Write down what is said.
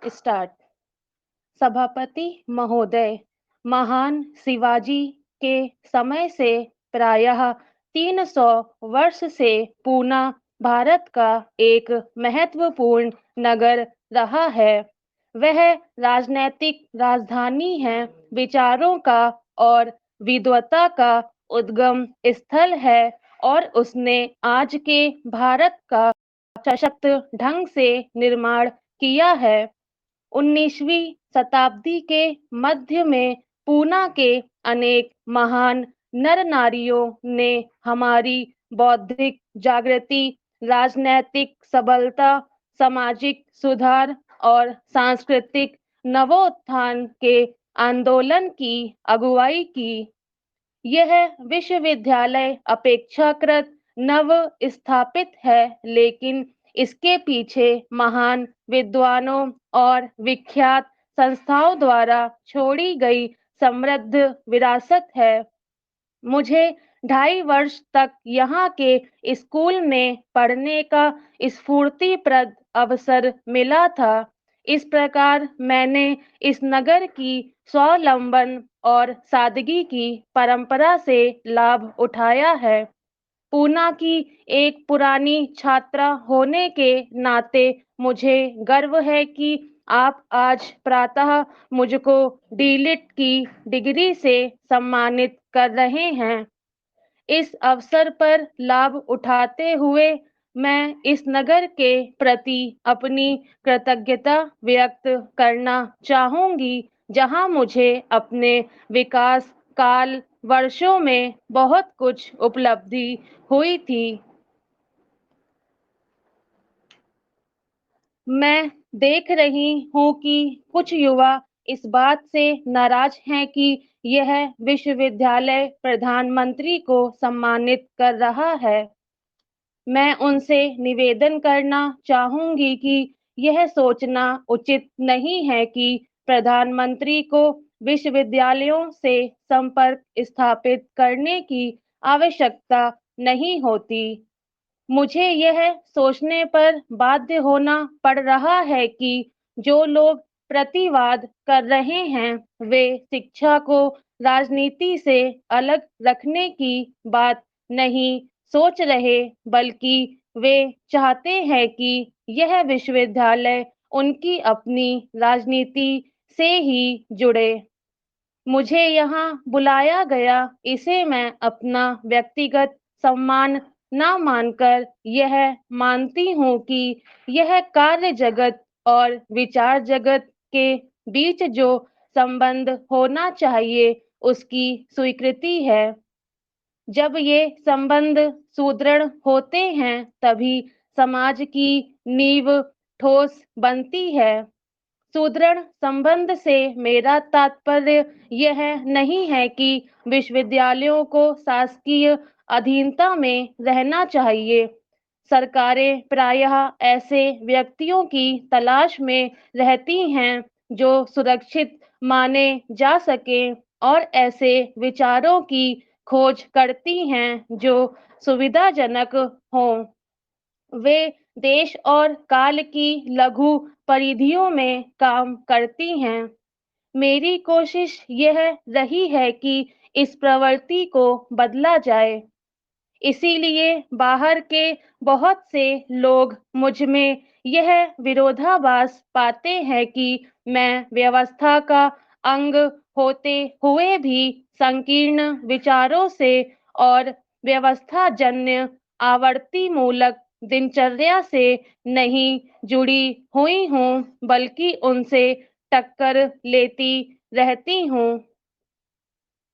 Start. सभापति महोदय, महान शिवाजी के समय से प्रायः 300 वर्ष से पूना भारत का एक महत्वपूर्ण नगर रहा है। वह राजनैतिक राजधानी है, विचारों का और विद्वता का उद्गम स्थल है और उसने आज के भारत का सशक्त ढंग से निर्माण किया है। 19वीं शताब्दी के मध्य में पूना के अनेक महान नर नारियों ने हमारी बौद्धिक जागृति, राजनैतिक सबलता, सामाजिक सुधार और सांस्कृतिक नवोत्थान के आंदोलन की अगुवाई की। यह विश्वविद्यालय अपेक्षाकृत नव स्थापित है, लेकिन इसके पीछे महान विद्वानों और विख्यात संस्थाओं द्वारा छोड़ी गई समृद्ध विरासत है। मुझे 2.5 वर्ष तक यहाँ के स्कूल में पढ़ने का स्फूर्तिप्रद अवसर मिला था। इस प्रकार मैंने इस नगर की स्वावलंबन और सादगी की परंपरा से लाभ उठाया है। पूना की एक पुरानी छात्रा होने के नाते मुझे गर्व है कि आप आज प्रातः मुझको डीलिट की डिग्री से सम्मानित कर रहे हैं। इस अवसर पर लाभ उठाते हुए मैं इस नगर के प्रति अपनी कृतज्ञता व्यक्त करना चाहूंगी, जहां मुझे अपने विकास काल वर्षों में बहुत कुछ उपलब्धि हुई थी। मैं देख रही हूँ कि कुछ युवा इस बात से नाराज हैं कि यह विश्वविद्यालय प्रधानमंत्री को सम्मानित कर रहा है। मैं उनसे निवेदन करना चाहूंगी कि यह सोचना उचित नहीं है कि प्रधानमंत्री को विश्वविद्यालयों से संपर्क स्थापित करने की आवश्यकता नहीं होती। मुझे यह सोचने पर बाध्य होना पड़ रहा है कि जो लोग प्रतिवाद कर रहे हैं, वे शिक्षा को राजनीति से अलग रखने की बात नहीं सोच रहे, बल्कि वे चाहते हैं कि यह विश्वविद्यालय उनकी अपनी राजनीति से ही जुड़े। मुझे यहाँ बुलाया गया, इसे मैं अपना व्यक्तिगत सम्मान ना मानकर यह मानती हूँ कि यह कार्य जगत और विचार जगत के बीच जो संबंध होना चाहिए, उसकी स्वीकृति है। जब ये संबंध सुदृढ़ होते हैं, तभी समाज की नींव ठोस बनती है। सुदृढ़ संबंध से मेरा तात्पर्य यह नहीं है कि विश्वविद्यालयों को शासकीय अधीनता में रहना चाहिए। सरकारें प्रायः ऐसे व्यक्तियों की तलाश में रहती हैं जो सुरक्षित माने जा सकें और ऐसे विचारों की खोज करती हैं जो सुविधाजनक हों। वे देश और काल की लघु परिधियों में काम करती हैं। मेरी कोशिश यह रही है कि इस प्रवृत्ति को बदला जाए। इसीलिए बाहर के बहुत से लोग मुझ में यह विरोधाभास पाते हैं कि मैं व्यवस्था का अंग होते हुए भी संकीर्ण विचारों से और व्यवस्था जन्य आवर्ती मूलक दिनचर्या से नहीं जुड़ी हुई हूँ, बल्कि उनसे टक्कर लेती रहती हूँ।